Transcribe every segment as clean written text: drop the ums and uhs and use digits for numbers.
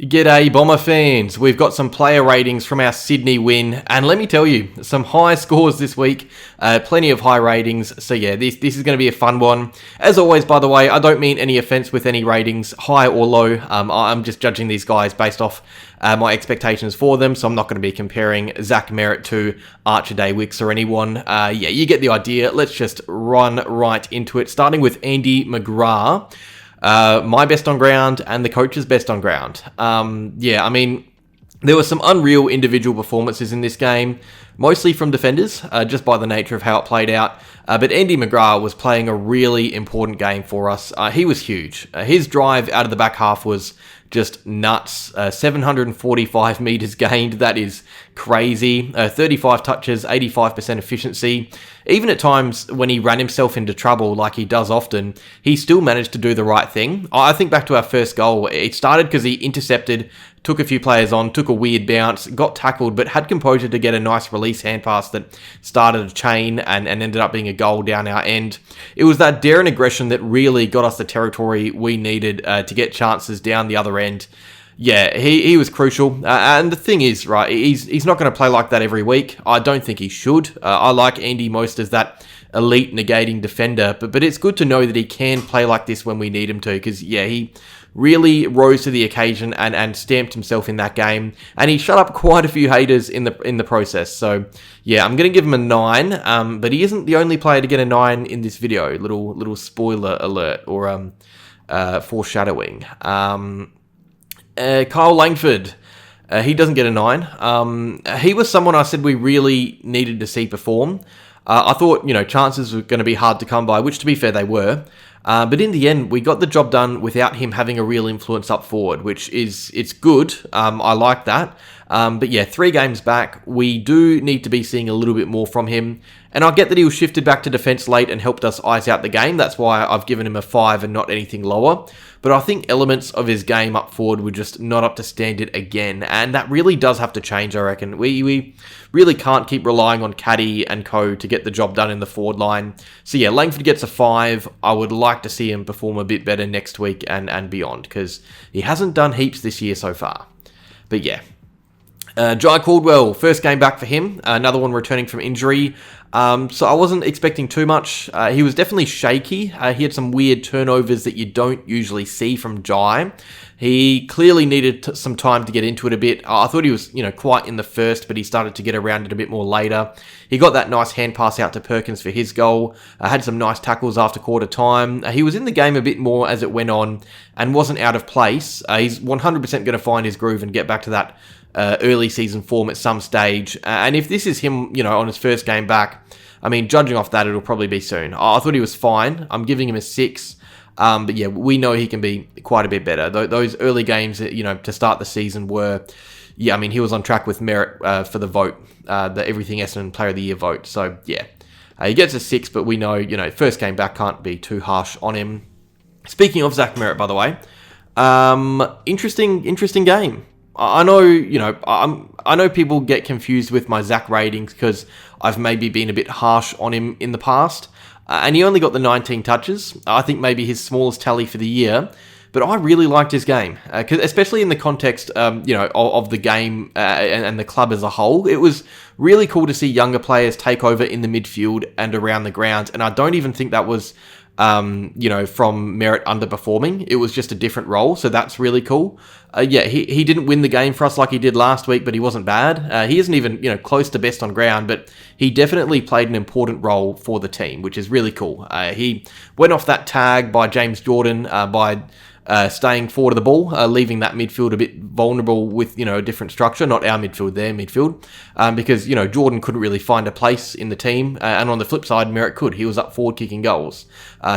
G'day Bomber fans, we've got some player ratings from our Sydney win, and let me tell you, some high scores this week, plenty of high ratings, so yeah, this is going to be a fun one. As always, by the way, I don't mean any offence with any ratings, high or low. I'm just judging these guys based off my expectations for them, so I'm not going to be comparing Zach Merrett to Archie Day-Wicks or anyone. Yeah, you get the idea. Let's just run right into it, starting with Andy McGrath. My best on ground and the coach's best on ground. Yeah, I mean, there were some unreal individual performances in this game, mostly from defenders, just by the nature of how it played out. But Andy McGrath was playing a really important game for us. He was huge. His drive out of the back half was just nuts. 745 metres gained. That is crazy. 35 touches, 85% efficiency. Even at times when he ran himself into trouble, like he does often, he still managed to do the right thing. I think back to our first goal. It started because he intercepted, took a few players on, took a weird bounce, got tackled, but had composure to get a nice release hand pass that started a chain and ended up being a goal down our end. It was that dare and aggression that really got us the territory we needed to get chances down the other end. Yeah, he was crucial. And the thing is, right, he's not going to play like that every week. I don't think he should. I like Andy most as that elite negating defender, but it's good to know that he can play like this when we need him to, because, yeah, he really rose to the occasion and stamped himself in that game, and he shut up quite a few haters in the process. So yeah, I'm gonna give him a 9, but he isn't the only player to get a 9 in this video. Little spoiler alert, or foreshadowing. Kyle Langford, he doesn't get a 9. He was someone I said we really needed to see perform. I thought, chances were going to be hard to come by, which to be fair, they were. But in the end, we got the job done without him having a real influence up forward, which it's good. I like that. But yeah, 3 games back, we do need to be seeing a little bit more from him. And I get that he was shifted back to defence late and helped us ice out the game. That's why I've given him a 5 and not anything lower. But I think elements of his game up forward were just not up to standard again. And that really does have to change, I reckon. We really can't keep relying on Caddy and Co to get the job done in the forward line. So yeah, Langford gets a 5. I would like to see him perform a bit better next week and beyond, because he hasn't done heaps this year so far. But yeah. Jye Caldwell, first game back for him. Another one returning from injury. So I wasn't expecting too much. He was definitely shaky. He had some weird turnovers that you don't usually see from Jye. He clearly needed some time to get into it a bit. I thought he was, quite in the first, but he started to get around it a bit more later. He got that nice hand pass out to Perkins for his goal. Had some nice tackles after quarter time. He was in the game a bit more as it went on and wasn't out of place. He's 100% going to find his groove and get back to that early season form at some stage. And if this is him, on his first game back, I mean, judging off that, it'll probably be soon. I thought he was fine. I'm giving him a 6. But yeah, we know he can be quite a bit better. Those early games, to start the season were, yeah, I mean, he was on track with Merrett for the vote, the Everything Essendon Player of the Year vote. So yeah, he gets a 6, but we know, first game back can't be too harsh on him. Speaking of Zach Merrett, by the way, interesting game. I know, I know people get confused with my Zach ratings because I've maybe been a bit harsh on him in the past. And he only got the 19 touches. I think maybe his smallest tally for the year. But I really liked his game, especially in the context, of the game and the club as a whole. It was really cool to see younger players take over in the midfield and around the ground. And I don't even think that was, from Merrett underperforming. It was just a different role, so that's really cool. Yeah, he didn't win the game for us like he did last week, but he wasn't bad. He isn't even, close to best on ground, but he definitely played an important role for the team, which is really cool. He went off that tag by James Jordan by staying forward of the ball, leaving that midfield a bit vulnerable with, a different structure, not our midfield, their midfield, because, Jordan couldn't really find a place in the team, and on the flip side, Merrett could. He was up forward kicking goals,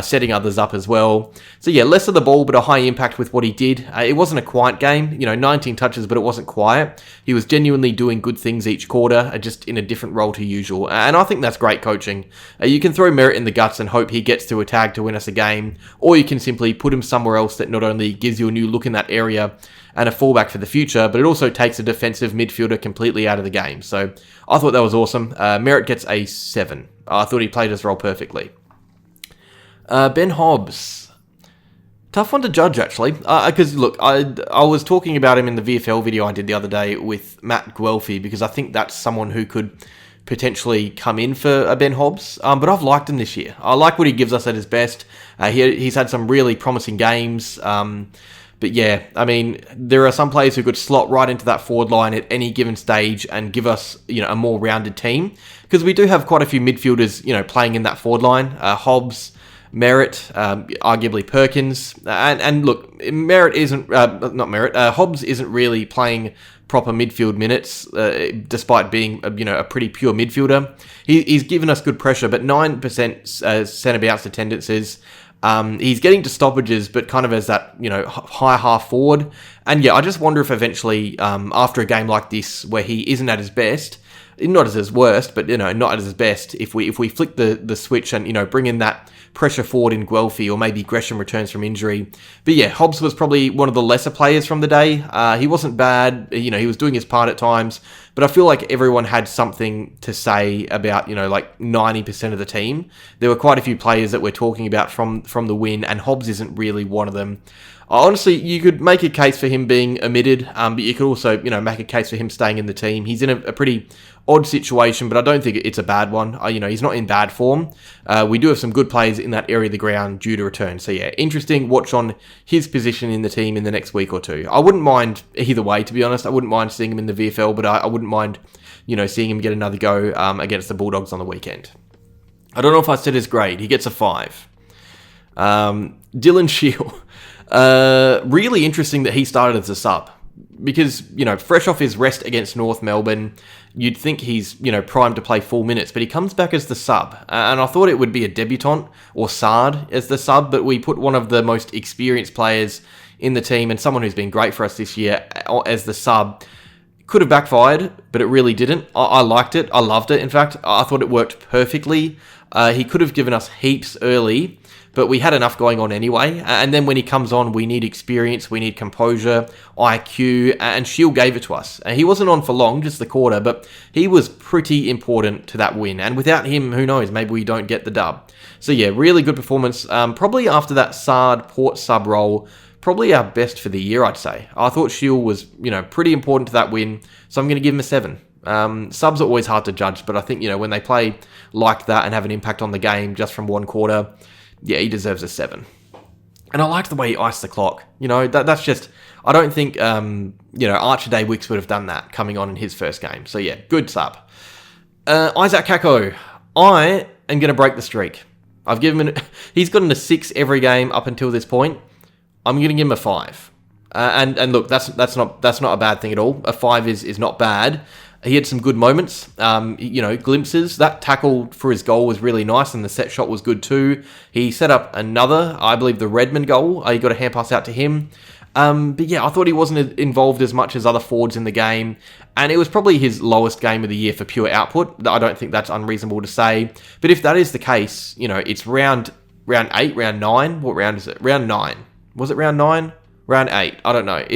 setting others up as well. So yeah, less of the ball, but a high impact with what he did. It wasn't a quiet game, 19 touches, but it wasn't quiet. He was genuinely doing good things each quarter, just in a different role to usual, and I think that's great coaching. You can throw Merrett in the guts and hope he gets to a tag to win us a game, or you can simply put him somewhere else that not only gives you a new look in that area and a fallback for the future, but it also takes a defensive midfielder completely out of the game. So I thought that was awesome. Merrett gets a 7. I thought he played his role perfectly. Ben Hobbs. Tough one to judge, actually. Because, look, I was talking about him in the VFL video I did the other day with Matt Guelphy, because I think that's someone who could potentially come in for a Ben Hobbs. But I've liked him this year. I like what he gives us at his best. He's had some really promising games. But yeah, I mean, there are some players who could slot right into that forward line at any given stage and give us, a more rounded team. Because we do have quite a few midfielders, playing in that forward line. Hobbs, Merrett, arguably Perkins, and look, Merrett isn't not Merrett. Hobbs isn't really playing proper midfield minutes, despite being a pretty pure midfielder. He's given us good pressure, but 9% centre bounce attendances. He's getting to stoppages, but kind of as that high half forward. And yeah, I just wonder if eventually, after a game like this where he isn't at his best. Not at his worst, but not at his best. If we flick the switch and bring in that pressure forward in Guelphy, or maybe Gresham returns from injury. But yeah, Hobbs was probably one of the lesser players from the day. He wasn't bad. He was doing his part at times, but I feel like everyone had something to say about like 90% of the team. There were quite a few players that we're talking about from the win, and Hobbs isn't really one of them. Honestly, you could make a case for him being omitted, but you could also, make a case for him staying in the team. He's in a pretty odd situation, but I don't think it's a bad one. He's not in bad form. We do have some good players in that area of the ground due to return. So yeah, interesting watch on his position in the team in the next week or two. I wouldn't mind either way, to be honest. I wouldn't mind seeing him in the VFL, but I wouldn't mind, seeing him get another go against the Bulldogs on the weekend. I don't know if I said his grade. He gets a 5. Dylan Shiel. Really interesting that he started as a sub, because fresh off his rest against North Melbourne, you'd think he's primed to play full minutes, but he comes back as the sub, and I thought it would be a debutant or Saad as the sub, but we put one of the most experienced players in the team and someone who's been great for us this year as the sub. Could have backfired, but it really didn't. I liked it. I loved it. In fact, I thought it worked perfectly. He could have given us heaps early, but we had enough going on anyway. And then when he comes on, we need experience, we need composure, IQ, and Shiel gave it to us. He wasn't on for long, just the quarter, but he was pretty important to that win. And without him, who knows, maybe we don't get the dub. So yeah, really good performance. Probably after that Saad Port sub role, probably our best for the year, I'd say. I thought Shiel was, pretty important to that win, so I'm going to give him a 7. Subs are always hard to judge, but I think, when they play like that and have an impact on the game just from one quarter, yeah, he deserves a 7. And I liked the way he iced the clock. That's just, I don't think, Archie Day-Wicks would have done that coming on in his first game. So yeah, good sub. Isaac Kako. I am going to break the streak. I've given him, he's gotten a 6 every game up until this point. I'm going to give him a 5. And look, that's not a bad thing at all. A 5 is not bad. He had some good moments, glimpses. That tackle for his goal was really nice, and the set shot was good too. He set up another, I believe, the Redman goal. He got a hand pass out to him. But yeah, I thought he wasn't involved as much as other forwards in the game, and it was probably his lowest game of the year for pure output. I don't think that's unreasonable to say. But if that is the case, it's round 8, round 9. What round is it? Round 9. Was it round 9? Round 8. I don't know.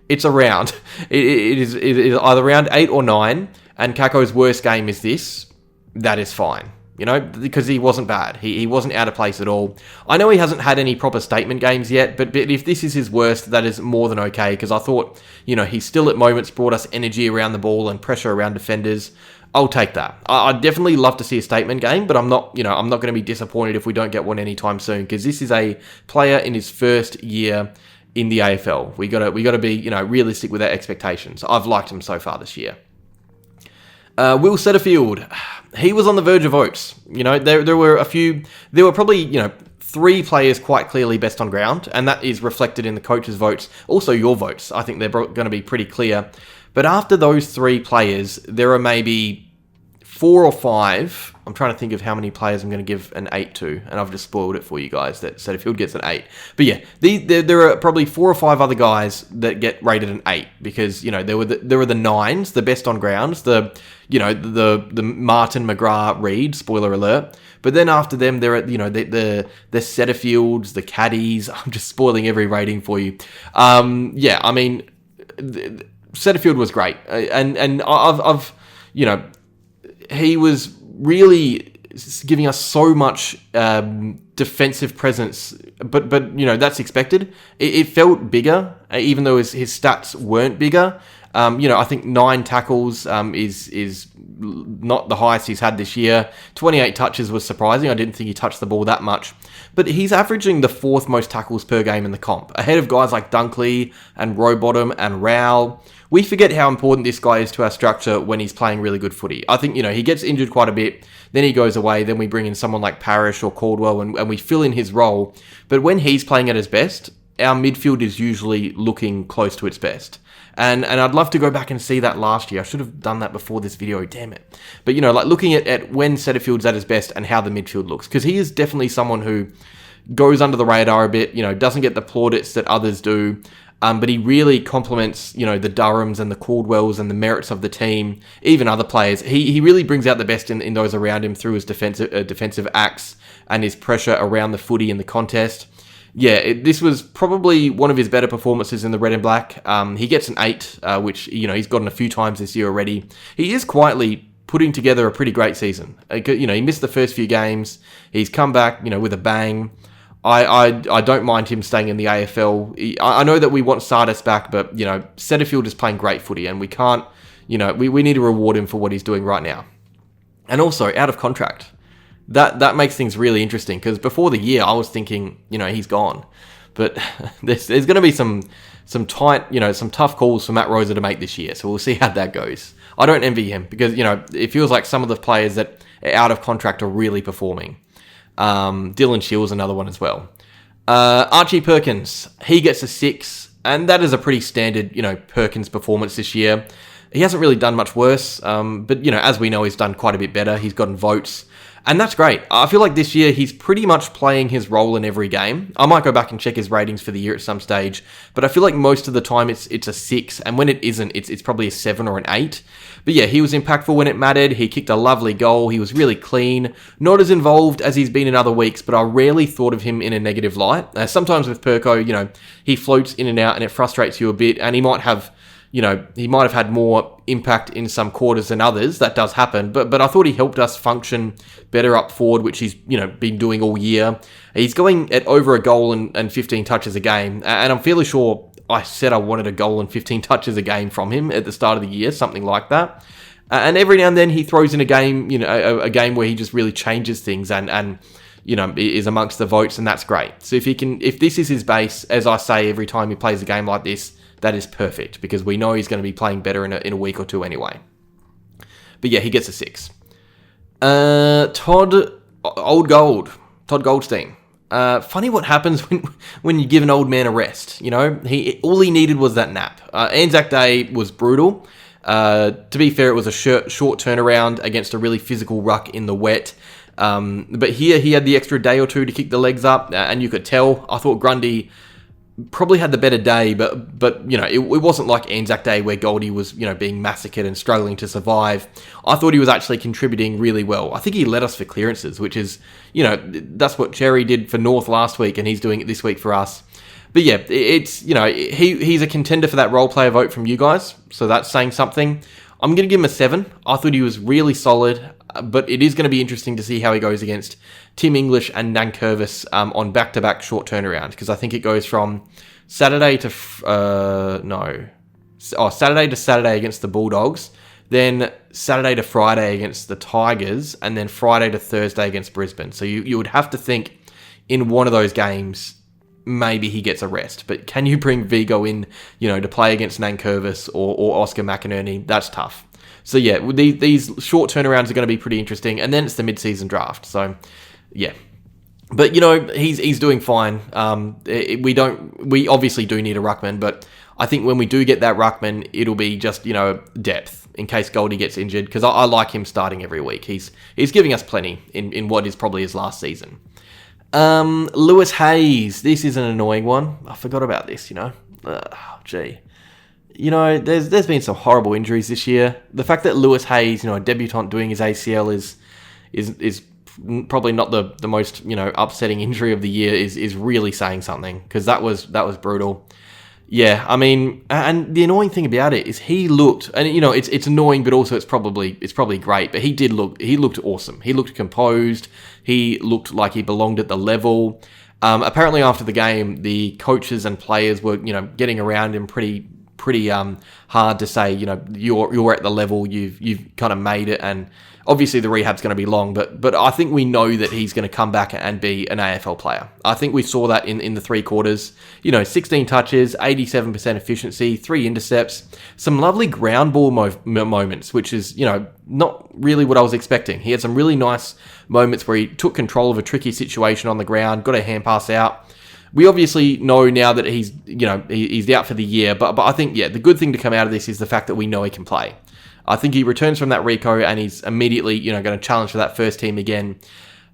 It's a round. It is either round 8 or 9, and Kako's worst game is this. That is fine, because he wasn't bad. He wasn't out of place at all. I know he hasn't had any proper statement games yet, but if this is his worst, that is more than okay, because I thought, he still at moments brought us energy around the ball and pressure around defenders. I'll take that. I'd definitely love to see a statement game, but I'm not going to be disappointed if we don't get one anytime soon, because this is a player in his first year in the AFL. We gotta be realistic with our expectations. I've liked him so far this year. Will Setterfield, he was on the verge of votes. There were probably 3 players quite clearly best on ground, and that is reflected in the coaches' votes. Also your votes, I think they're going to be pretty clear. But after those 3 players, there are maybe 4 or 5. I'm trying to think of how many players I'm going to give an 8 to, and I've just spoiled it for you guys that Setterfield gets an 8. But yeah, there are probably 4 or 5 other guys that get rated an 8 because there were the 9s, the best on grounds, the Martin, McGrath, Reid. Spoiler alert. But then after them, there are the Setterfields, the Caddies. I'm just spoiling every rating for you. Setterfield was great, and I've he was really giving us so much defensive presence, but that's expected. It felt bigger, even though his stats weren't bigger. I think 9 tackles is not the highest he's had this year. 28 touches was surprising. I didn't think he touched the ball that much. But he's averaging the 4th most tackles per game in the comp, ahead of guys like Dunkley and Rowbottom and Rowell. We forget how important this guy is to our structure when he's playing really good footy. I think, he gets injured quite a bit, then he goes away, then we bring in someone like Parrish or Caldwell and we fill in his role. But when he's playing at his best, our midfield is usually looking close to its best. And I'd love to go back and see that last year. I should have done that before this video, damn it. But, looking at when Setterfield's at his best and how the midfield looks. Because he is definitely someone who goes under the radar a bit, doesn't get the plaudits that others do. But he really complements, the Durhams and the Caldwells and the Merretts of the team, even other players. He really brings out the best in those around him through his defensive acts and his pressure around the footy in the contest. Yeah, this was probably one of his better performances in the red and black. He gets an 8, which, he's gotten a few times this year already. He is quietly putting together a pretty great season. He missed the first few games. He's come back, with a bang. I don't mind him staying in the AFL. I know that we want Sardis back, but, Setterfield is playing great footy and we can't, we need to reward him for what he's doing right now. And also, out of contract. That makes things really interesting because before the year I was thinking, he's gone. But there's going to be some tight, some tough calls for Matt Rosa to make this year. So we'll see how that goes. I don't envy him because, it feels like some of the players that are out of contract are really performing. Dylan Shiel's another one as well. Archie Perkins, he gets a 6, and that is a pretty standard, Perkins performance this year. He hasn't really done much worse, but, as we know, he's done quite a bit better. He's gotten votes, and that's great. I feel like this year he's pretty much playing his role in every game. I might go back and check his ratings for the year at some stage, but I feel like most of the time it's a 6, and when it isn't, it's probably a 7 or an 8. But yeah, he was impactful when it mattered. He kicked a lovely goal. He was really clean. Not as involved as he's been in other weeks, but I rarely thought of him in a negative light. Sometimes with Perko, he floats in and out and it frustrates you a bit, and he might have had more impact in some quarters than others. That does happen. But I thought he helped us function better up forward, which he's, been doing all year. He's going at over a goal and 15 touches a game. And I'm fairly sure I said I wanted a goal and 15 touches a game from him at the start of the year, something like that. And every now and then he throws in a game, a game where he just really changes things and is amongst the votes, and that's great. So if this is his base, as I say every time he plays a game like this, that is perfect because we know he's going to be playing better in a week or two anyway. But yeah, he gets a 6. Todd Goldstein. Funny what happens when you give an old man a rest. All he needed was that nap. Anzac Day was brutal. To be fair, it was a short turnaround against a really physical ruck in the wet. But here he had the extra day or two to kick the legs up, and you could tell. I thought Grundy probably had the better day, but it wasn't like Anzac Day where Goldie was being massacred and struggling to survive. I thought he was actually contributing really well. I think he led us for clearances, which is that's what Cherry did for North last week, and he's doing it this week for us. But yeah, it's he's a contender for that role player vote from you guys, so that's saying something. I'm going to give him a 7. I thought he was really solid, but it is going to be interesting to see how he goes against Tim English and Nankervis on back-to-back short turnaround, because I think it goes from Saturday to Saturday against the Bulldogs, then Saturday to Friday against the Tigers, and then Friday to Thursday against Brisbane. So you would have to think in one of those games maybe he gets a rest. But can you bring Vigo in, to play against Nankervis or Oscar McInerney? That's tough. So yeah, these short turnarounds are going to be pretty interesting, and then it's the mid-season draft. So yeah, but he's doing fine. We obviously do need a ruckman, but I think when we do get that ruckman, it'll be just depth in case Goldie gets injured, because I like him starting every week. He's giving us plenty in what is probably his last season. Lewis Hayes, this is an annoying one. I forgot about this. Gee. There's been some horrible injuries this year. The fact that Lewis Hayes, a debutant doing his ACL is probably not the most, upsetting injury of the year is really saying something, because that was brutal. Yeah, I mean, and the annoying thing about it is he looked, and it's annoying, but also it's probably great. But he looked awesome. He looked composed. He looked like he belonged at the level. Apparently, after the game, the coaches and players were getting around him pretty hard to say you're at the level, you've kind of made it, and obviously the rehab's going to be long, but I think we know that he's going to come back and be an AFL player. I think we saw that in the three quarters. 16 touches, 87% efficiency, 3 intercepts, some lovely ground ball moments, which is not really what I was expecting. He had some really nice moments where he took control of a tricky situation on the ground, got a hand pass out. We obviously know now that he's out for the year, but I think the good thing to come out of this is the fact that we know he can play. I think he returns from that Rico and he's immediately, going to challenge for that first team again.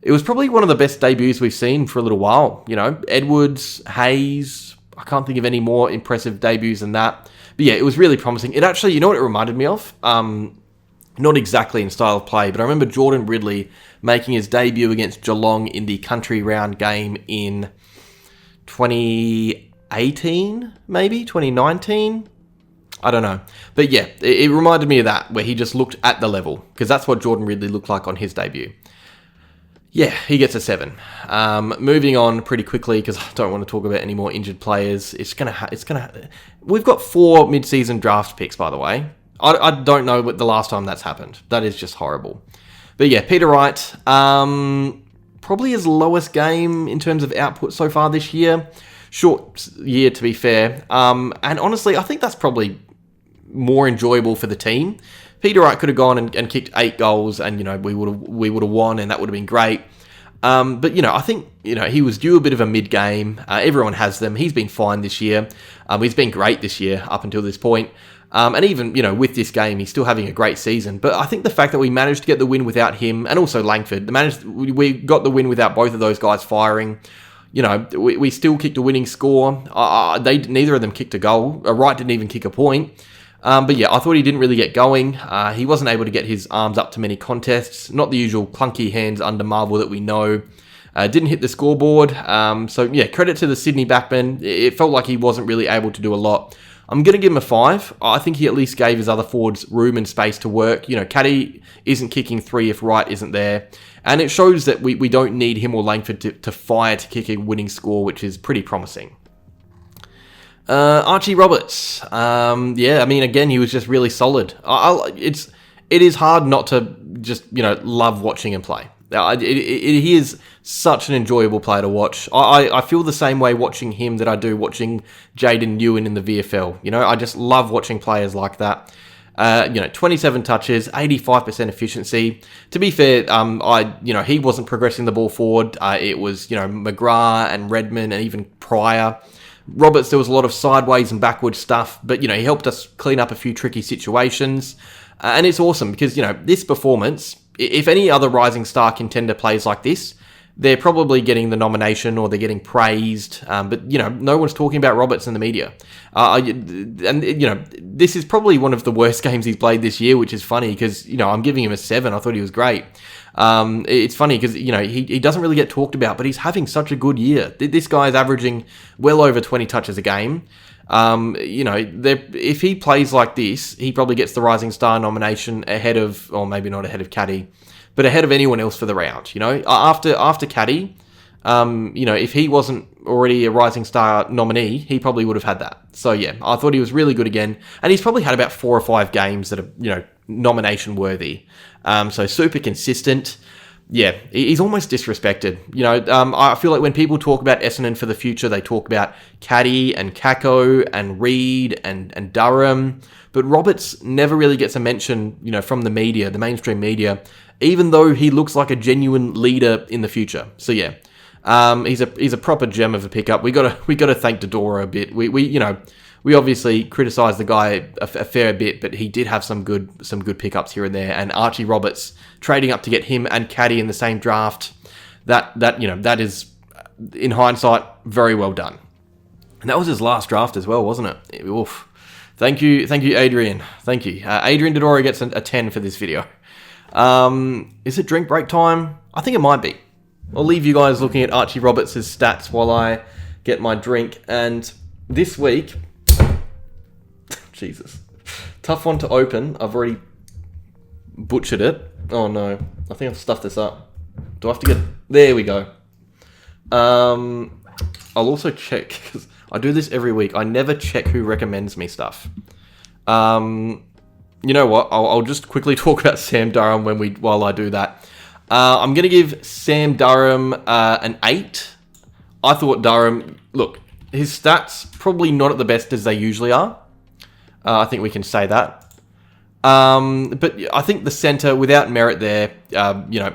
It was probably one of the best debuts we've seen for a little while. Edwards, Hayes, I can't think of any more impressive debuts than that. But yeah, it was really promising. It actually, what it reminded me of? Not exactly in style of play, but I remember Jordan Ridley making his debut against Geelong in the country round game in 2018, maybe 2019. I don't know. But yeah, it reminded me of that, where he just looked at the level, because that's what Jordan Ridley looked like on his debut. Yeah, he gets a 7. Moving on pretty quickly, because I don't want to talk about any more injured players. We've got 4 mid-season draft picks, by the way. I don't know what the last time that's happened. That is just horrible. But yeah, Peter Wright, probably his lowest game in terms of output so far this year. Short year, to be fair. And honestly, I think that's probably more enjoyable for the team. Peter Wright could have gone and kicked 8 goals, and we would have won, and that would have been great. But I think he was due a bit of a mid game. Everyone has them. He's been fine this year. He's been great this year up until this point. And even with this game, he's still having a great season. But I think the fact that we managed to get the win without him, and also Langford, we got the win without both of those guys firing. We still kicked a winning score. Neither of them kicked a goal. Wright didn't even kick a point. But yeah, I thought he didn't really get going. He wasn't able to get his arms up to many contests. Not the usual clunky hands under Marvel that we know. Didn't hit the scoreboard. So yeah, credit to the Sydney backman. It felt like he wasn't really able to do a lot. I'm going to give him a 5. I think he at least gave his other forwards room and space to work. Caddy isn't kicking 3 if Wright isn't there. And it shows that we don't need him or Langford to fire to kick a winning score, which is pretty promising. Archie Roberts. Again, he was just really solid. It is hard not to just, love watching him play. He is such an enjoyable player to watch. I feel the same way watching him that I do watching Jaden Ewan in the VFL. I just love watching players like that. 27 touches, 85% efficiency. To be fair, he wasn't progressing the ball forward. It was, McGrath and Redman and even Prior. Roberts, there was a lot of sideways and backwards stuff, but, he helped us clean up a few tricky situations. And it's awesome because, this performance, if any other rising star contender plays like this, they're probably getting the nomination or they're getting praised. But, no one's talking about Roberts in the media. This is probably one of the worst games he's played this year, which is funny because, I'm giving him a 7. I thought he was great. It's funny because, he doesn't really get talked about, but he's having such a good year. This guy is averaging well over 20 touches a game. If he plays like this, he probably gets the Rising Star nomination ahead of, or maybe not ahead of Caddy, but ahead of anyone else for the round. After Caddy, if he wasn't already a Rising Star nominee, he probably would have had that. So yeah, I thought he was really good again, and he's probably had about 4 or 5 games that are nomination worthy. So super consistent. Yeah, he's almost disrespected. I feel like when people talk about Essendon for the future, they talk about Caddy and Kako and Reid and Durham. But Roberts never really gets a mention, from the media, the mainstream media, even though he looks like a genuine leader in the future. So yeah, he's a proper gem of a pickup. We gotta thank Dodora a bit. We obviously criticised the guy a fair bit, but he did have some good pickups here and there. And Archie Roberts trading up to get him and Caddy in the same draft, that is, in hindsight, very well done. And that was his last draft as well, wasn't it? Oof. Thank you, Adrian. Thank you. Adrian Dodora gets a 10 for this video. Is it drink break time? I think it might be. I'll leave you guys looking at Archie Roberts' stats while I get my drink. And this week, Jesus. Tough one to open. I've already butchered it. Oh no. I think I've stuffed this up. Do I have to get... There we go. I'll also check, because I do this every week. I never check who recommends me stuff. You know what? I'll just quickly talk about Sam Durham while I do that. I'm going to give Sam Durham an 8. I thought Durham... Look, his stats probably not at the best as they usually are. I think we can say that. But I think the centre, without Merrett there,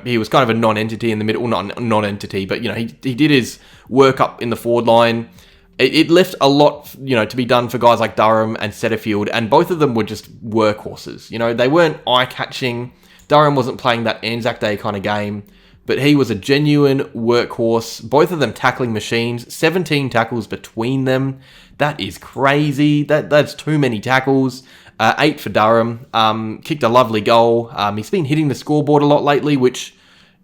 he was kind of a non-entity in the middle. Well, not non-entity, but, he did his work up in the forward line. It left a lot, to be done for guys like Durham and Setterfield, and both of them were just workhorses. They weren't eye-catching. Durham wasn't playing that Anzac Day kind of game, but he was a genuine workhorse. Both of them tackling machines, 17 tackles between them. That is crazy. That's too many tackles. 8 for Durham. Kicked a lovely goal. He's been hitting the scoreboard a lot lately, which,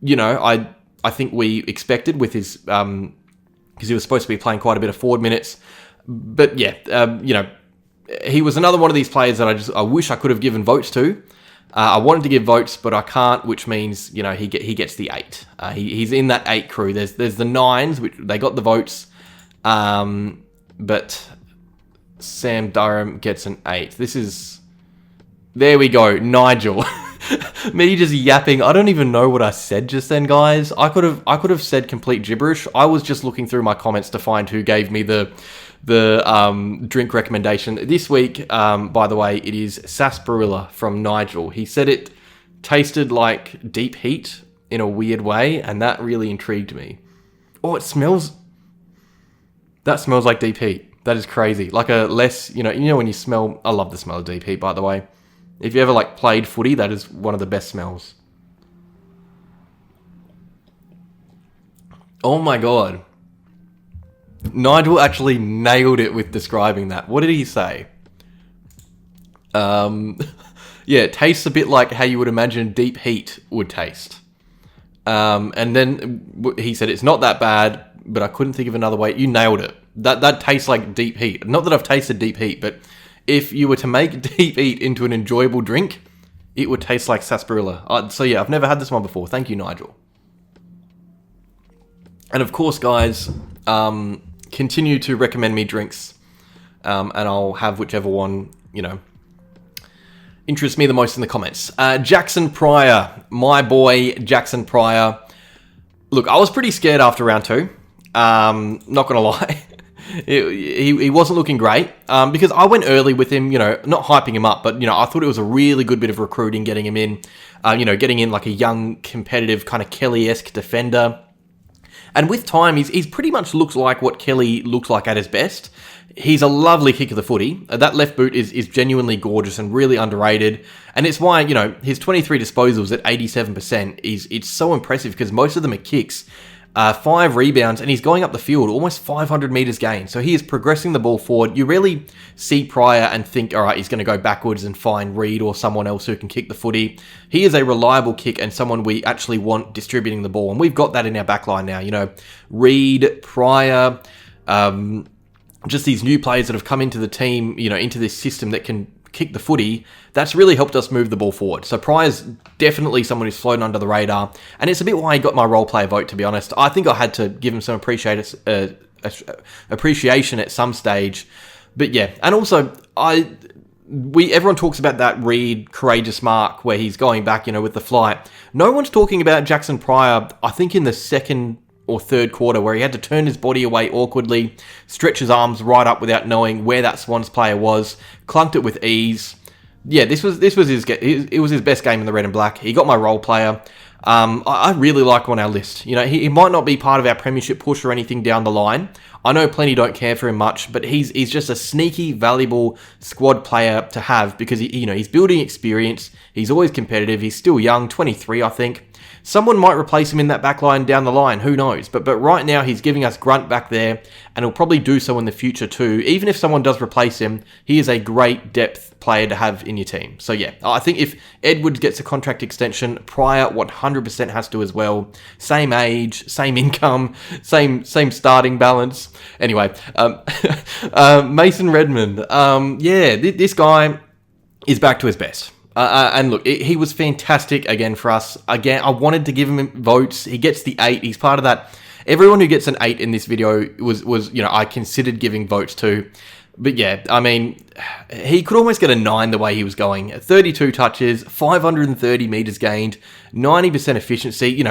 I think we expected with his... because he was supposed to be playing quite a bit of forward minutes. But yeah, he was another one of these players that I wish I could have given votes to. I wanted to give votes, but I can't, which means, he gets the 8. He's in that 8 crew. There's the 9s, which they got the votes. But Sam Durham gets an 8. There we go, Nigel. Me just yapping. I don't even know what I said just then, guys. I could have said complete gibberish. I was just looking through my comments to find who gave me the drink recommendation this week. By the way, it is sarsaparilla from Nigel. He said it tasted like deep heat in a weird way, and that really intrigued me. Oh, it smells. That smells like deep heat. That is crazy. Like a less, when you smell. I love the smell of deep heat, by the way. If you ever played footy, that is one of the best smells. Oh my god. Nigel actually nailed it with describing that. What did he say? Yeah, it tastes a bit like how you would imagine deep heat would taste. And then he said it's not that bad, but I couldn't think of another way. You nailed it. That tastes like deep heat. Not that I've tasted deep heat, but if you were to make deep heat into an enjoyable drink, it would taste like sarsaparilla. So yeah, I've never had this one before. Thank you, Nigel. And of course, guys, continue to recommend me drinks, and I'll have whichever one, interests me the most in the comments. Jaxon Prior, my boy, Jaxon Prior. Look, I was pretty scared after round 2. Not gonna lie. He wasn't looking great, because I went early with him, not hyping him up, but, I thought it was a really good bit of recruiting getting him in, getting in like a young, competitive, kind of Kelly-esque defender. And with time, he's pretty much looks like what Kelly looks like at his best. He's a lovely kick of the footy. That left boot is genuinely gorgeous and really underrated. And it's why, his 23 disposals at 87% it's so impressive, because most of them are kicks. 5 rebounds, and he's going up the field, almost 500 metres gained. So he is progressing the ball forward. You rarely see Prior and think, all right, he's going to go backwards and find Reid or someone else who can kick the footy. He is a reliable kick and someone we actually want distributing the ball. And we've got that in our backline now. Reid, Prior, just these new players that have come into the team, into this system that can kick the footy, that's really helped us move the ball forward. So Prior's definitely someone who's flown under the radar, and it's a bit why he got my role player vote, to be honest. I think I had to give him some appreciation at some stage. But yeah, and also, everyone talks about that Reid courageous mark where he's going back, with the flight. No one's talking about Jaxon Prior, I think in the second or third quarter, where he had to turn his body away awkwardly, stretch his arms right up without knowing where that Swans player was, clunked it with ease. Yeah, it was his best game in the red and black. He got my role player. I really like him on our list. He might not be part of our premiership push or anything down the line. I know plenty don't care for him much, but he's just a sneaky, valuable squad player to have, because he's building experience. He's always competitive. He's still young, 23, I think. Someone might replace him in that back line down the line, who knows? But right now, he's giving us grunt back there, and he'll probably do so in the future too. Even if someone does replace him, he is a great depth player to have in your team. So yeah, I think if Edwards gets a contract extension, Prior 100% has to as well. Same age, same income, same starting balance. Anyway, Mason Redman. This guy is back to his best. And look, he was fantastic again for us. Again, I wanted to give him votes. He gets the 8. He's part of that. Everyone who gets an 8 in this video was I considered giving votes to. But yeah, I mean, he could almost get a 9 the way he was going. 32 touches, 530 metres gained, 90% efficiency.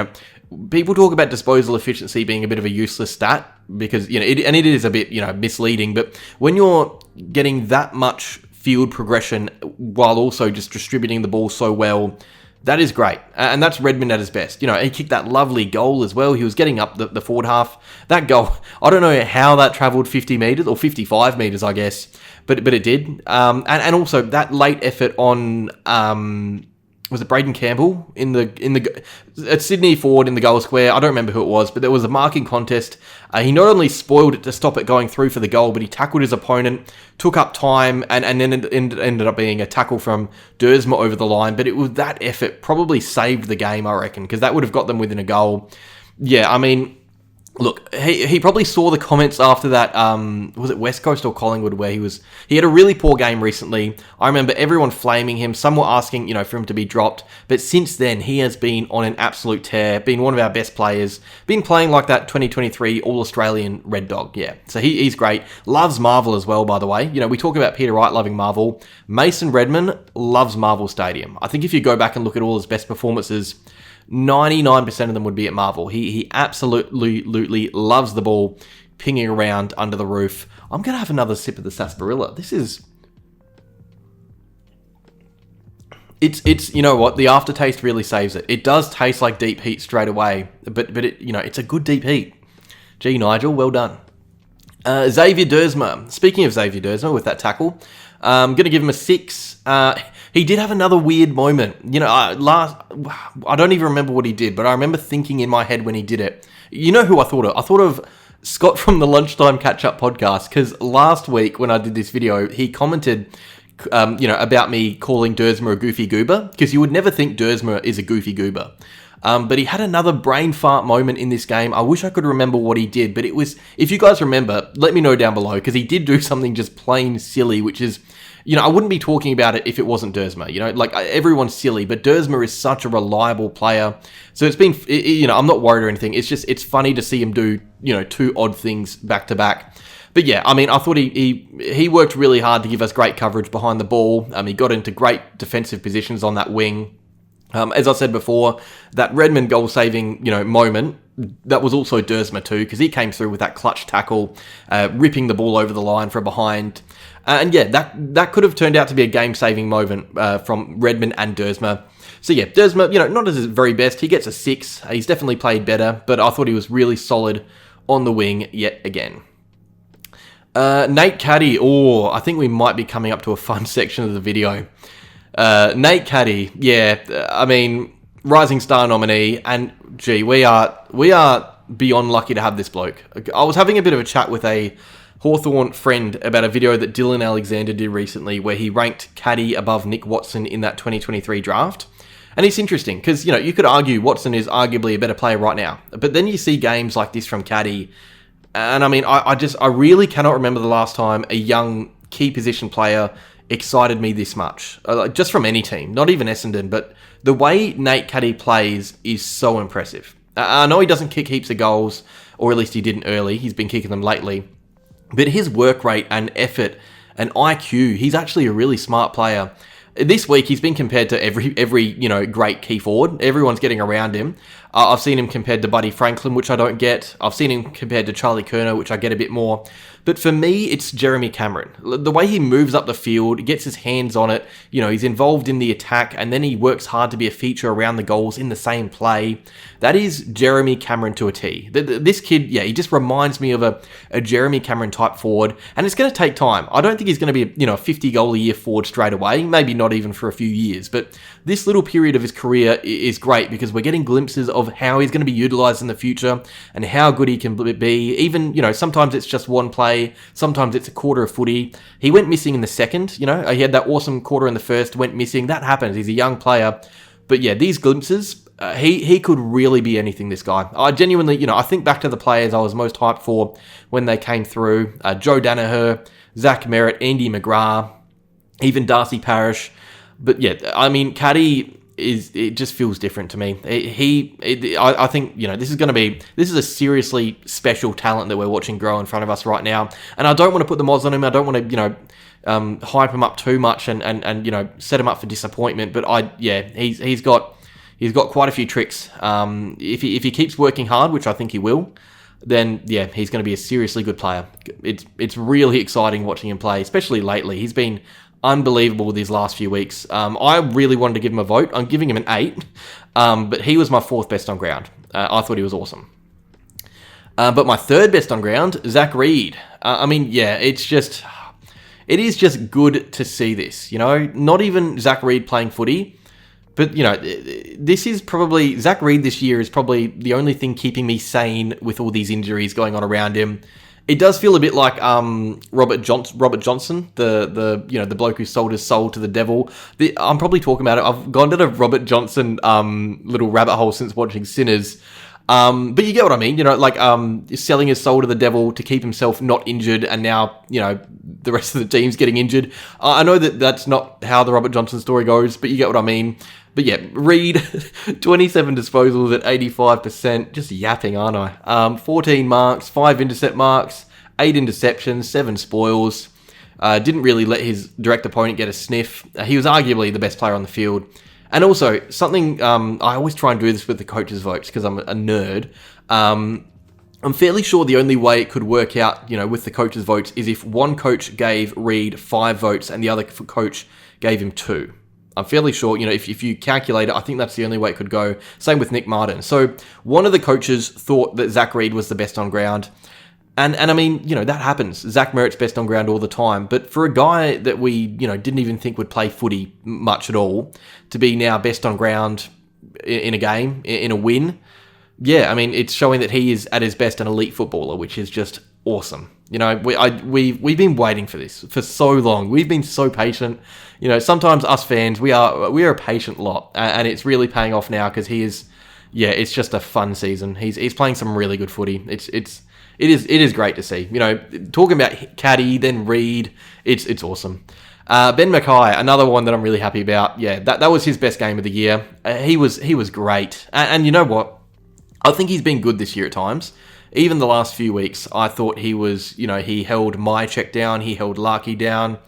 People talk about disposal efficiency being a bit of a useless stat because, it is a bit, misleading. But when you're getting that much field progression while also just distributing the ball so well, that is great. And that's Redman at his best. He kicked that lovely goal as well. He was getting up the forward half. That goal, I don't know how that travelled 50 metres or 55 metres, I guess, but it did. And also that late effort on was it Braden Campbell at Sydney forward in the goal square? I don't remember who it was, but there was a marking contest. He not only spoiled it to stop it going through for the goal, but he tackled his opponent, took up time, and then it ended up being a tackle from Duursma over the line. But it was that effort probably saved the game, I reckon, because that would have got them within a goal. Yeah, I mean, look, he probably saw the comments after that, was it West Coast or Collingwood, where he had a really poor game recently. I remember everyone flaming him. Some were asking, for him to be dropped. But since then, he has been on an absolute tear, been one of our best players, been playing like that 2023 All-Australian Red Dog, yeah. So he's great. Loves Marvel as well, by the way. We talk about Peter Wright loving Marvel. Mason Redman loves Marvel Stadium. I think if you go back and look at all his best performances, 99% of them would be at Marvel. He absolutely loves the ball pinging around under the roof. I'm going to have another sip of the sarsaparilla. It's you know what? The aftertaste really saves it. It does taste like deep heat straight away, but it, it's a good deep heat. Gee, Nigel, well done. Xavier Duursma. Speaking of Xavier Duursma with that tackle, I'm going to give him a 6. He did have another weird moment. I don't even remember what he did, but I remember thinking in my head when he did it. You know who I thought of? I thought of Scott from the Lunchtime Catch-Up podcast, because last week when I did this video, he commented, about me calling Duursma a goofy goober, because you would never think Duursma is a goofy goober. But he had another brain fart moment in this game. I wish I could remember what he did, but it was, if you guys remember, let me know down below, because he did do something just plain silly, which is, I wouldn't be talking about it if it wasn't Duursma. Everyone's silly, but Duursma is such a reliable player. So it's been, I'm not worried or anything. It's just, it's funny to see him do, 2 odd things back to back. But yeah, I mean, I thought he worked really hard to give us great coverage behind the ball. He got into great defensive positions on that wing. As I said before, that Redman goal-saving, moment, that was also Duursma too, because he came through with that clutch tackle, ripping the ball over the line from behind. And yeah, that could have turned out to be a game-saving moment from Redman and Duursma. So yeah, Duursma, not at his very best. He gets a 6. He's definitely played better, but I thought he was really solid on the wing yet again. Nate Caddy. I think we might be coming up to a fun section of the video. Nate Caddy, yeah, I mean, Rising Star nominee, and gee, we are beyond lucky to have this bloke. I was having a bit of a chat with a Hawthorn friend about a video that Dylan Alexander did recently where he ranked Caddy above Nick Watson in that 2023 draft. And it's interesting because, you could argue Watson is arguably a better player right now. But then you see games like this from Caddy, and I mean, I really cannot remember the last time a young key position player excited me this much. Just from any team, not even Essendon, but the way Nate Caddy plays is so impressive. I know he doesn't kick heaps of goals, or at least he didn't early. He's been kicking them lately. But his work rate and effort and IQ, he's actually a really smart player. This week, he's been compared to every great key forward. Everyone's getting around him. I've seen him compared to Buddy Franklin, which I don't get. I've seen him compared to Charlie Curnow, which I get a bit more. But for me, it's Jeremy Cameron. The way he moves up the field, gets his hands on it, he's involved in the attack, and then he works hard to be a feature around the goals in the same play. That is Jeremy Cameron to a T. This kid, yeah, he just reminds me of a Jeremy Cameron type forward, and it's going to take time. I don't think he's going to be a 50 goal a year forward straight away, maybe not even for a few years, but this little period of his career is great because we're getting glimpses of how he's going to be utilised in the future and how good he can be. Even, sometimes it's just one play, sometimes it's a quarter of footy. He went missing in the second, he had that awesome quarter in the first, went missing. That happens. He's a young player. But yeah, these glimpses, he could really be anything, this guy. I genuinely, I think back to the players I was most hyped for when they came through. Joe Danaher, Zach Merrett, Andy McGrath, even Darcy Parish. But yeah, I mean, Caddy it just feels different to me. I think, this is a seriously special talent that we're watching grow in front of us right now. And I don't want to put the mods on him. I don't want to, hype him up too much and set him up for disappointment. But he's got quite a few tricks. If he keeps working hard, which I think he will, then yeah, he's going to be a seriously good player. It's really exciting watching him play, especially lately. He's been unbelievable these last few weeks. I really wanted to give him a vote. I'm giving him an 8, but he was my 4th best on ground. I thought he was awesome. But my 3rd best on ground, Zach Reid. It is just good to see this. Not even Zach Reid playing footy, but this is probably Zach Reid this year is probably the only thing keeping me sane with all these injuries going on around him. It does feel a bit like Robert Johnson, the bloke who sold his soul to the devil. I'm probably talking about it. I've gone down a Robert Johnson little rabbit hole since watching Sinners. But you get what I mean, selling his soul to the devil to keep himself not injured, and now, the rest of the team's getting injured. I know that that's not how the Robert Johnson story goes, but you get what I mean. But yeah, Reid, 27 disposals at 85%, just yapping, aren't I? 14 marks, 5 intercept marks, 8 interceptions, 7 spoils. Didn't really let his direct opponent get a sniff. He was arguably the best player on the field. And also, something, I always try and do this with the coaches' votes because I'm a nerd. I'm fairly sure the only way it could work out, with the coaches' votes is if one coach gave Reid 5 votes and the other coach gave him 2. I'm fairly sure, if you calculate it, I think that's the only way it could go. Same with Nic Martin. So one of the coaches thought that Zach Reid was the best on ground. And I mean, that happens. Zach Merrett's best on ground all the time. But for a guy that we, didn't even think would play footy much at all, to be now best on ground in a game, in a win, yeah, I mean, it's showing that he is at his best an elite footballer, which is just awesome. We've been waiting for this for so long. We've been so patient. Sometimes us fans, we are a patient lot, and it's really paying off now because it's just a fun season. He's playing some really good footy. It is great to see. Talking about Caddy, then Reid, it's awesome. Ben McKay, another one that I'm really happy about. Yeah, that was his best game of the year. He was great, and you know what? I think he's been good this year at times. Even the last few weeks, I thought he was, he held my check down, he held Larky down.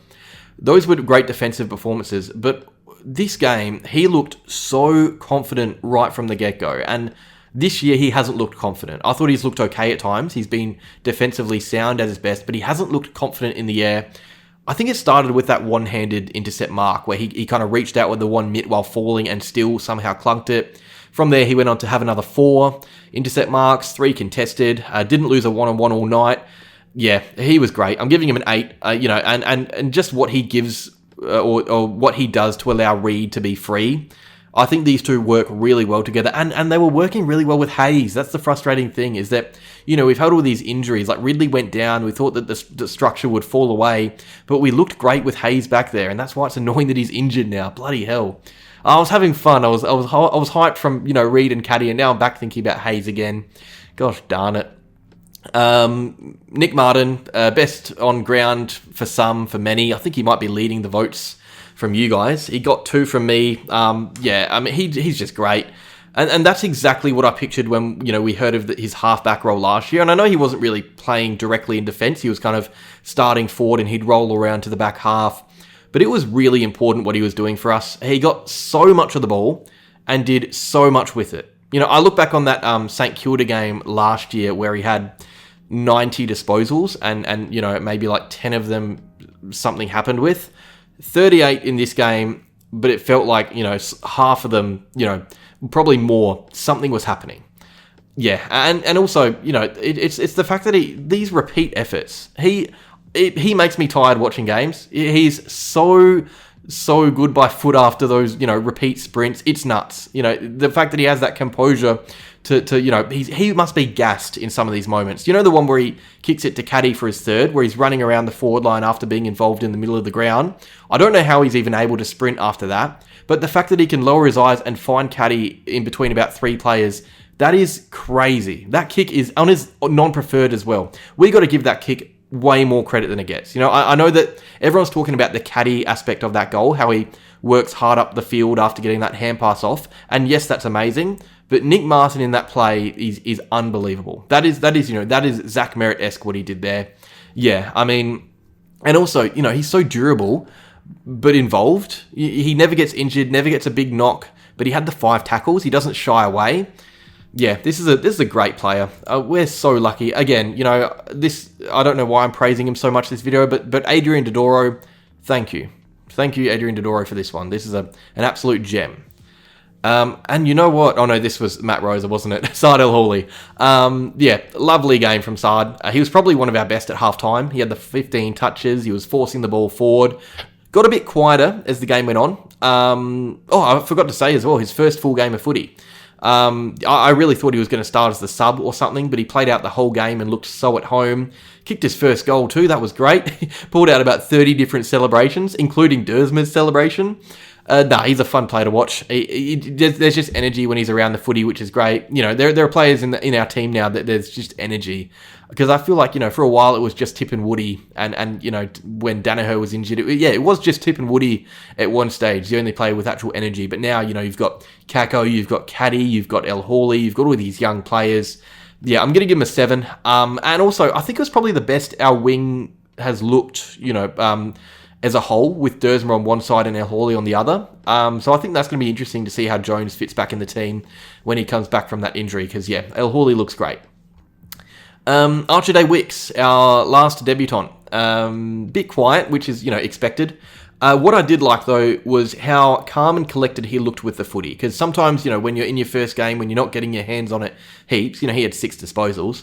Those were great defensive performances, but this game, he looked so confident right from the get-go, and this year he hasn't looked confident. I thought he's looked okay at times. He's been defensively sound at his best, but he hasn't looked confident in the air. I think it started with that one-handed intercept mark where he kind of reached out with the one mitt while falling and still somehow clunked it. From there, he went on to have another 4 intercept marks, 3 contested, didn't lose a one-on-one all night. Yeah, he was great. I'm giving him an 8, and just what he gives or what he does to allow Reid to be free. I think these two work really well together, and they were working really well with Hayes. That's the frustrating thing, is that, we've had all these injuries. Like, Ridley went down, we thought that the structure would fall away, but we looked great with Hayes back there, and that's why it's annoying that he's injured now. Bloody hell. I was having fun. I was hyped from, Reid and Caddy, and now I'm back thinking about Hayes again. Gosh darn it. Nic Martin, best on ground for some, for many. I think he might be leading the votes from you guys. He got 2 from me. He's just great. And that's exactly what I pictured when, we heard of his halfback role last year. And I know he wasn't really playing directly in defence. He was kind of starting forward and he'd roll around to the back half. But it was really important what he was doing for us. He got so much of the ball and did so much with it. I look back on that St Kilda game last year where he had 90 disposals and maybe like 10 of them something happened with. 38 in this game, but it felt like, half of them, probably more, something was happening. Yeah, and also, it's the fact that these repeat efforts, he makes me tired watching games. He's so good by foot after those, repeat sprints. It's nuts. The fact that he has that composure he must be gassed in some of these moments. You know the one where he kicks it to Caddy for his third, where he's running around the forward line after being involved in the middle of the ground? I don't know how he's even able to sprint after that, but the fact that he can lower his eyes and find Caddy in between about 3 players, that is crazy. That kick is on his non-preferred as well. We got to give that kick way more credit than it gets. I know that everyone's talking about the Caddy aspect of that goal, how he works hard up the field after getting that hand pass off, and yes, that's amazing. But Nic Martin in that play is unbelievable. That is Zach Merrett-esque what he did there. Yeah, I mean, and also, he's so durable, but involved. He never gets injured, never gets a big knock, but he had the 5 tackles. He doesn't shy away. Yeah, this is a great player. We're so lucky. Again, I don't know why I'm praising him so much this video, but Adrian Dodoro, thank you. Thank you, Adrian Dodoro, for this one. This is an absolute gem. And you know what? Oh no, this was Matt Rosa, wasn't it? Saad El-Hawli. Yeah, lovely game from Saad. He was probably one of our best at halftime. He had the 15 touches. He was forcing the ball forward. Got a bit quieter as the game went on. I forgot to say as well, his first full game of footy. I really thought he was going to start as the sub or something, but he played out the whole game and looked so at home. Kicked his first goal too. That was great. Pulled out about 30 different celebrations, including Duursma's celebration. He's a fun player to watch. There's just energy when he's around the footy, which is great. There are players in our team now that there's just energy. Because I feel like, for a while it was just Tip and Woody, and when Danaher was injured, it was just Tip and Woody at one stage, the only player with actual energy. But now, you've got Kako, you've got Caddy, you've got El-Hawli, you've got all these young players. Yeah, I'm going to give him a 7. And also, I think it was probably the best our wing has looked, as a whole, with Duursma on one side and El-Hawli on the other. So I think that's going to be interesting to see how Jones fits back in the team when he comes back from that injury, because, yeah, El-Hawli looks great. Archie Day-Wicks, our last debutant. Bit quiet, which is, expected. What I did like, though, was how calm and collected he looked with the footy. Because sometimes, when you're in your first game, when you're not getting your hands on it heaps, he had 6 disposals,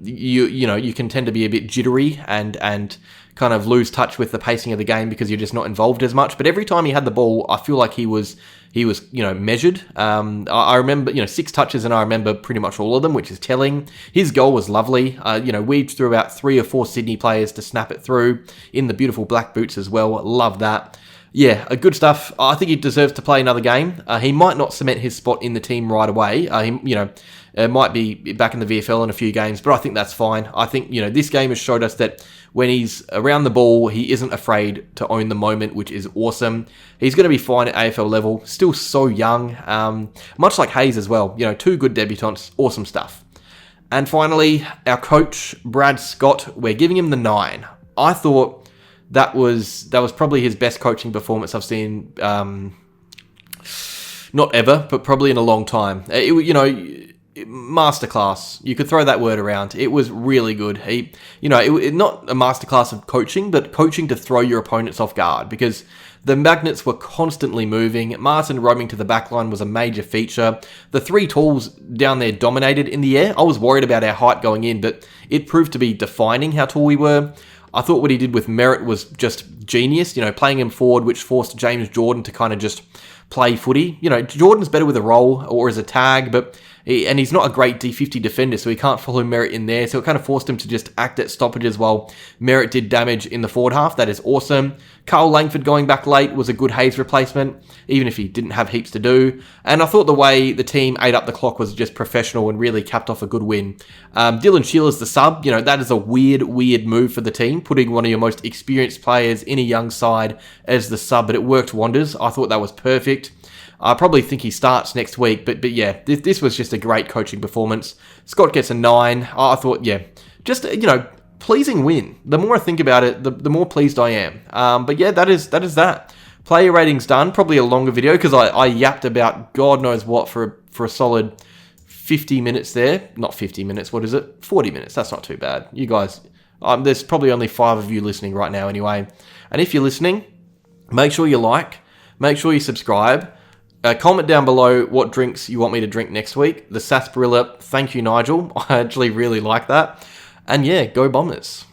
you can tend to be a bit jittery and kind of lose touch with the pacing of the game because you're just not involved as much. But every time he had the ball, I feel like he was measured. I remember, 6 touches, and I remember pretty much all of them, which is telling. His goal was lovely. Weaved through about 3 or 4 Sydney players to snap it through in the beautiful black boots as well. Love that. Yeah, good stuff. I think he deserves to play another game. He might not cement his spot in the team right away. Might be back in the VFL in a few games, but I think that's fine. I think, this game has showed us that when he's around the ball, he isn't afraid to own the moment, which is awesome. He's going to be fine at AFL level, still so young, much like Hayes as well. 2 good debutants, awesome stuff. And finally, our coach, Brad Scott, we're giving him the 9. I thought that was probably his best coaching performance I've seen, not ever, but probably in a long time. Masterclass. You could throw that word around. It was really good. Not a masterclass of coaching, but coaching to throw your opponents off guard, because the magnets were constantly moving. Martin roaming to the back line was a major feature. The 3 talls down there dominated in the air. I was worried about our height going in, but it proved to be defining how tall we were. I thought what he did with Merrett was just genius, playing him forward, which forced James Jordan to kind of just play footy. Jordan's better with a roll or as a tag, and he's not a great D50 defender, so he can't follow Merrett in there. So it kind of forced him to just act at stoppages while Merrett did damage in the forward half. That is awesome. Carl Langford going back late was a good Hayes replacement, even if he didn't have heaps to do. And I thought the way the team ate up the clock was just professional and really capped off a good win. Dylan Shiel as the sub, that is a weird move for the team, putting one of your most experienced players in a young side as the sub, but it worked wonders. I thought that was perfect. I probably think he starts next week, but yeah, this was just a great coaching performance. Scott gets a 9. I thought, yeah, just, pleasing win. The more I think about it, the more pleased I am. But yeah, that is that. Player ratings done. Probably a longer video because I yapped about God knows what for a solid 50 minutes there. Not 50 minutes, what is it? 40 minutes. That's not too bad. You guys, there's probably only 5 of you listening right now anyway. And if you're listening, make sure you like, make sure you subscribe. Comment down below what drinks you want me to drink next week. The sarsaparilla, thank you, Nigel. I actually really like that. And yeah, go Bombers.